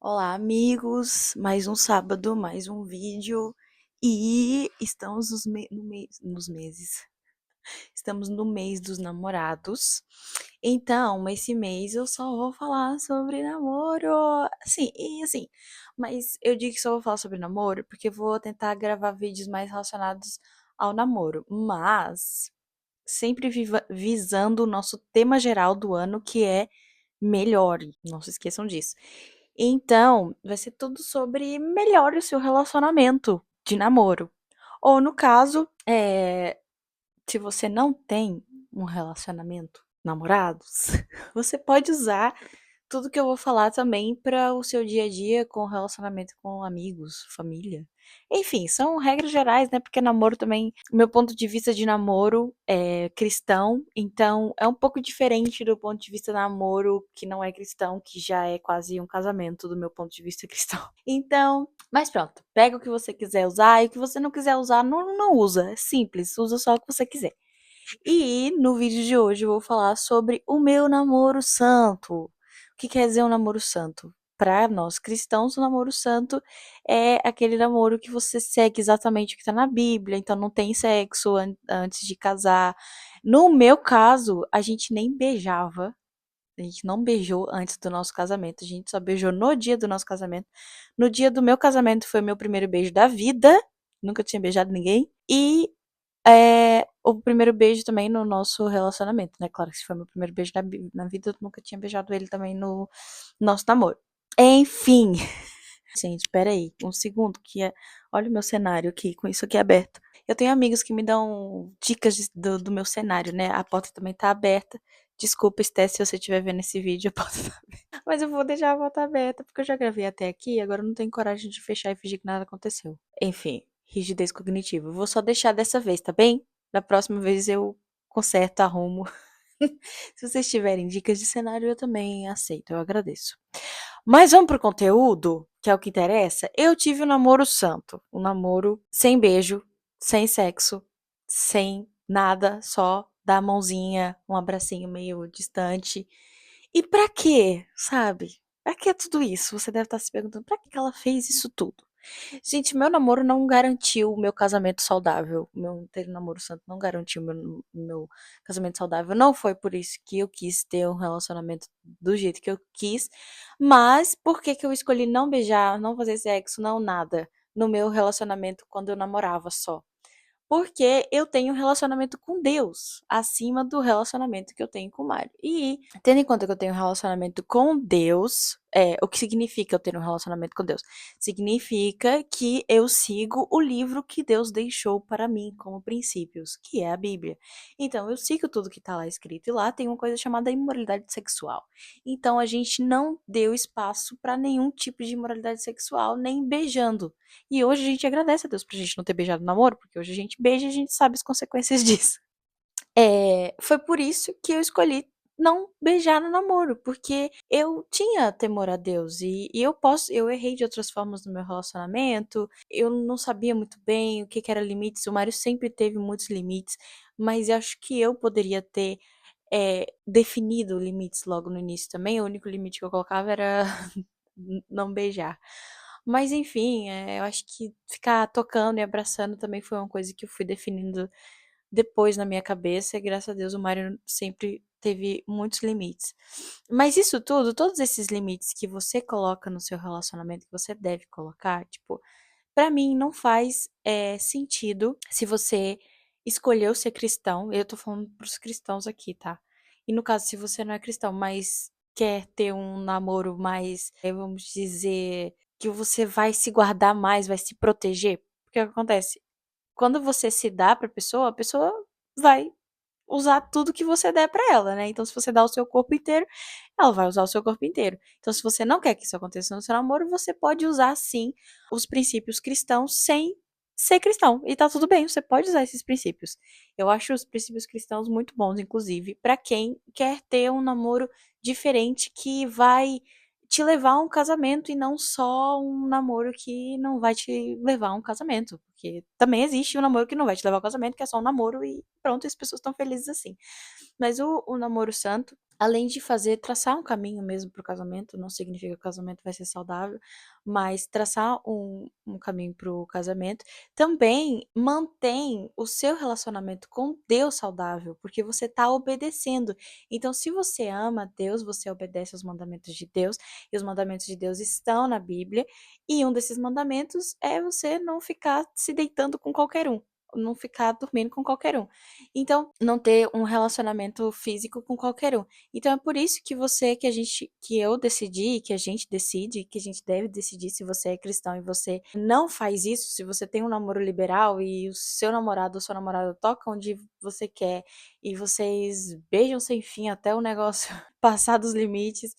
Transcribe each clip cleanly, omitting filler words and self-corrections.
Olá, amigos! Mais um sábado, mais um vídeo e estamos nos meses. Estamos no mês dos namorados. Então, esse mês eu só vou falar sobre namoro. Assim, mas eu digo que só vou falar sobre namoro porque eu vou tentar gravar vídeos mais relacionados ao namoro, mas sempre visando o nosso tema geral do ano, que é melhore. Não se esqueçam disso. Então, vai ser tudo sobre melhore o seu relacionamento de namoro. Ou no caso, se você não tem um relacionamento, namorados, você pode usar tudo que eu vou falar também para o seu dia a dia com relacionamento com amigos, família. Enfim, são regras gerais, né? Porque namoro também, meu ponto de vista de namoro é cristão, então é um pouco diferente do ponto de vista de namoro que não é cristão, que já é quase um casamento do meu ponto de vista cristão. Então, mas pronto, pega o que você quiser usar e o que você não quiser usar, não usa. É simples, usa só o que você quiser. E no vídeo de hoje eu vou falar sobre o meu namoro santo. O que quer dizer um namoro santo? Para nós cristãos, o namoro santo é aquele namoro que você segue exatamente o que está na Bíblia, então não tem sexo antes de casar. No meu caso, a gente nem beijava, a gente não beijou antes do nosso casamento, a gente só beijou no dia do nosso casamento. No dia do meu casamento foi meu primeiro beijo da vida, nunca tinha beijado ninguém. E o primeiro beijo também no nosso relacionamento, né? Claro que se foi meu primeiro beijo na vida, eu nunca tinha beijado ele também no nosso namoro. Enfim. Gente, espera aí, um segundo, olha o meu cenário aqui, com isso aqui aberto. Eu tenho amigos que me dão dicas do meu cenário, né? A porta também tá aberta. Desculpa, Esté, se você estiver vendo esse vídeo, a porta tá aberta. Mas eu vou deixar a porta aberta, porque eu já gravei até aqui, agora eu não tenho coragem de fechar e fingir que nada aconteceu. Enfim, rigidez cognitiva. Eu vou só deixar dessa vez, tá bem? Da próxima vez eu conserto, arrumo. Se vocês tiverem dicas de cenário, eu também aceito, eu agradeço. Mas vamos pro conteúdo, que é o que interessa. Eu tive um namoro santo, um namoro sem beijo, sem sexo, sem nada, só dar a mãozinha, um abracinho meio distante. E pra quê, sabe? Pra que tudo isso? Você deve estar se perguntando, pra que ela fez isso tudo? Gente, meu namoro não garantiu o meu casamento saudável. Meu ter um namoro santo não garantiu meu casamento saudável. Não foi por isso que eu quis ter um relacionamento do jeito que eu quis. Mas por que que eu escolhi não beijar, não fazer sexo, não nada no meu relacionamento quando eu namorava só? Porque eu tenho um relacionamento com Deus acima do relacionamento que eu tenho com o Mário. E, tendo em conta que eu tenho um relacionamento com Deus, o que significa eu ter um relacionamento com Deus? Significa que eu sigo o livro que Deus deixou para mim como princípios, que é a Bíblia. Então, eu sigo tudo que está lá escrito, e lá tem uma coisa chamada imoralidade sexual. Então, a gente não deu espaço para nenhum tipo de imoralidade sexual, nem beijando. E hoje a gente agradece a Deus pra gente não ter beijado no namoro, porque hoje a gente beija e a gente sabe as consequências disso. Foi por isso que eu escolhi não beijar no namoro, porque eu tinha temor a Deus e eu errei de outras formas no meu relacionamento, eu não sabia muito bem o que que era limites, o Mário sempre teve muitos limites, mas eu acho que eu poderia ter definido limites logo no início também, o único limite que eu colocava era não beijar. Mas enfim, eu acho que ficar tocando e abraçando também foi uma coisa que eu fui definindo depois na minha cabeça, e graças a Deus o Mário sempre teve muitos limites. Mas isso tudo, todos esses limites que você coloca no seu relacionamento, que você deve colocar, tipo, pra mim não faz sentido se você escolheu ser cristão, eu tô falando pros cristãos aqui, tá? E no caso, se você não é cristão, mas quer ter um namoro mais, vamos dizer, que você vai se guardar mais, vai se proteger, porque o que acontece? Quando você se dá pra pessoa, a pessoa vai usar tudo que você der pra ela, né? Então, se você dá o seu corpo inteiro, ela vai usar o seu corpo inteiro. Então, se você não quer que isso aconteça no seu namoro, você pode usar sim os princípios cristãos sem ser cristão. E tá tudo bem, você pode usar esses princípios. Eu acho os princípios cristãos muito bons, inclusive, pra quem quer ter um namoro diferente que vai te levar a um casamento e não só um namoro que não vai te levar a um casamento. Porque também existe um namoro que não vai te levar ao casamento, que é só um namoro e pronto, as pessoas estão felizes assim. Mas o namoro santo além de traçar um caminho mesmo para o casamento, não significa que o casamento vai ser saudável, mas traçar um caminho para o casamento, também mantém o seu relacionamento com Deus saudável, porque você está obedecendo. Então, se você ama Deus, você obedece aos mandamentos de Deus, e os mandamentos de Deus estão na Bíblia, e um desses mandamentos é você não ficar se deitando com qualquer um. Não ficar dormindo com qualquer um. Então, não ter um relacionamento físico com qualquer um. Então é por isso que que eu decidi, que a gente decide, que a gente deve decidir se você é cristão e você não faz isso, se você tem um namoro liberal e o seu namorado ou sua namorada toca onde você quer e vocês beijam sem fim até o negócio passar dos limites.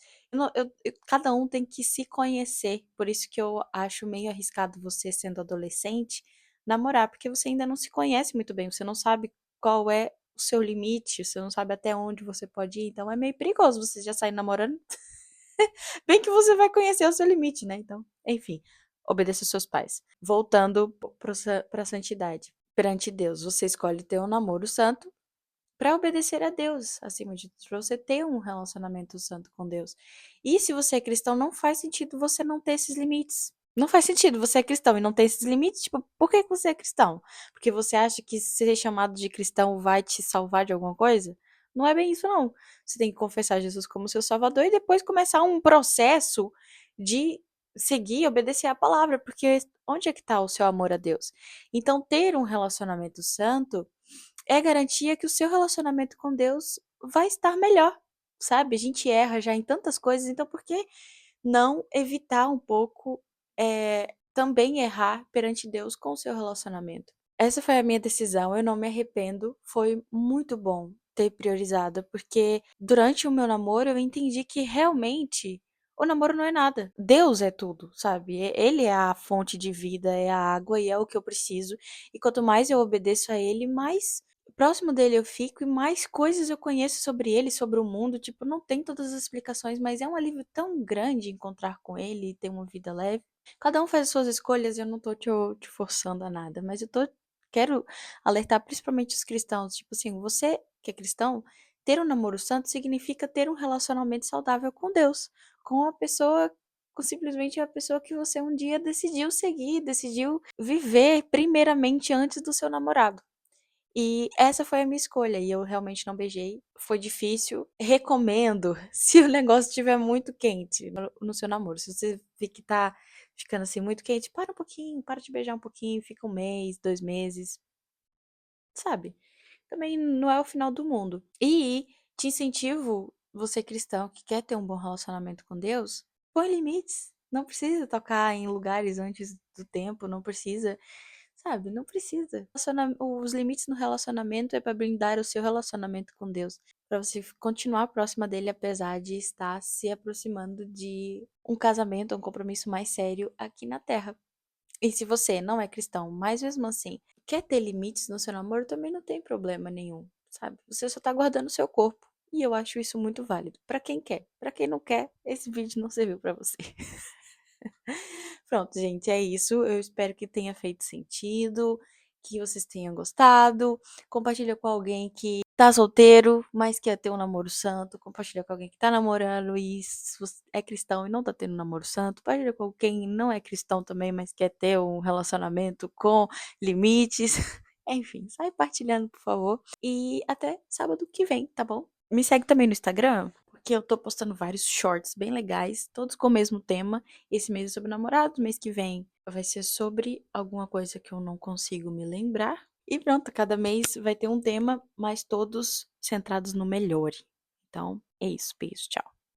Cada um tem que se conhecer, por isso que eu acho meio arriscado você sendo adolescente namorar, porque você ainda não se conhece muito bem, você não sabe qual é o seu limite, você não sabe até onde você pode ir, então é meio perigoso você já sair namorando. Bem que você vai conhecer o seu limite, né? Então, enfim, obedeça aos seus pais. Voltando para a santidade. Perante Deus, você escolhe ter um namoro santo para obedecer a Deus, acima de tudo, para você ter um relacionamento santo com Deus. E se você é cristão, não faz sentido você não ter esses limites. Não faz sentido, você é cristão e não tem esses limites, tipo, por que você é cristão? Porque você acha que ser chamado de cristão vai te salvar de alguma coisa? Não é bem isso, não. Você tem que confessar Jesus como seu salvador e depois começar um processo de seguir e obedecer a palavra, porque onde é que está o seu amor a Deus? Então, ter um relacionamento santo é garantia que o seu relacionamento com Deus vai estar melhor, sabe? A gente erra já em tantas coisas, então por que não evitar um pouco também errar perante Deus com o seu relacionamento? Essa foi a minha decisão, eu não me arrependo, foi muito bom ter priorizado, porque durante o meu namoro eu entendi que realmente o namoro não é nada. Deus é tudo, sabe? Ele é a fonte de vida, é a água e é o que eu preciso. E quanto mais eu obedeço a ele, mais próximo dele eu fico e mais coisas eu conheço sobre ele, sobre o mundo. Tipo, não tem todas as explicações, mas é um alívio tão grande encontrar com ele e ter uma vida leve. Cada um faz as suas escolhas, eu não tô te forçando a nada, mas quero alertar principalmente os cristãos, tipo assim, você que é cristão, ter um namoro santo significa ter um relacionamento saudável com Deus, com a pessoa, com simplesmente a pessoa que você um dia decidiu seguir, decidiu viver primeiramente antes do seu namorado. E essa foi a minha escolha, e eu realmente não beijei. Foi difícil. Recomendo, se o negócio estiver muito quente no seu namoro. Se você vê que tá ficando assim muito quente, para um pouquinho, para de beijar um pouquinho, fica um mês, 2 meses, sabe? Também não é o final do mundo. E te incentivo, você cristão que quer ter um bom relacionamento com Deus, põe limites. Não precisa tocar em lugares antes do tempo, não precisa. Sabe, não precisa. Os limites no relacionamento é para blindar o seu relacionamento com Deus, para você continuar próxima dele apesar de estar se aproximando de um casamento, um compromisso mais sério aqui na Terra. E se você não é cristão, mas mesmo assim quer ter limites no seu namoro, também não tem problema nenhum, sabe? Você só tá guardando o seu corpo. E eu acho isso muito válido. Para quem quer, para quem não quer, esse vídeo não serviu para você. Pronto, gente, é isso. Eu espero que tenha feito sentido, que vocês tenham gostado. Compartilha com alguém que tá solteiro, mas quer ter um namoro santo. Compartilha com alguém que tá namorando e é cristão e não tá tendo um namoro santo. Compartilha com quem não é cristão também, mas quer ter um relacionamento com limites. Enfim, sai partilhando, por favor. E até sábado que vem, tá bom? Me segue também no Instagram, porque eu tô postando vários shorts bem legais, todos com o mesmo tema. Esse mês é sobre namorado, mês que vem vai ser sobre alguma coisa que eu não consigo me lembrar. E pronto, cada mês vai ter um tema, mas todos centrados no melhor. Então, é isso. Beijo, tchau.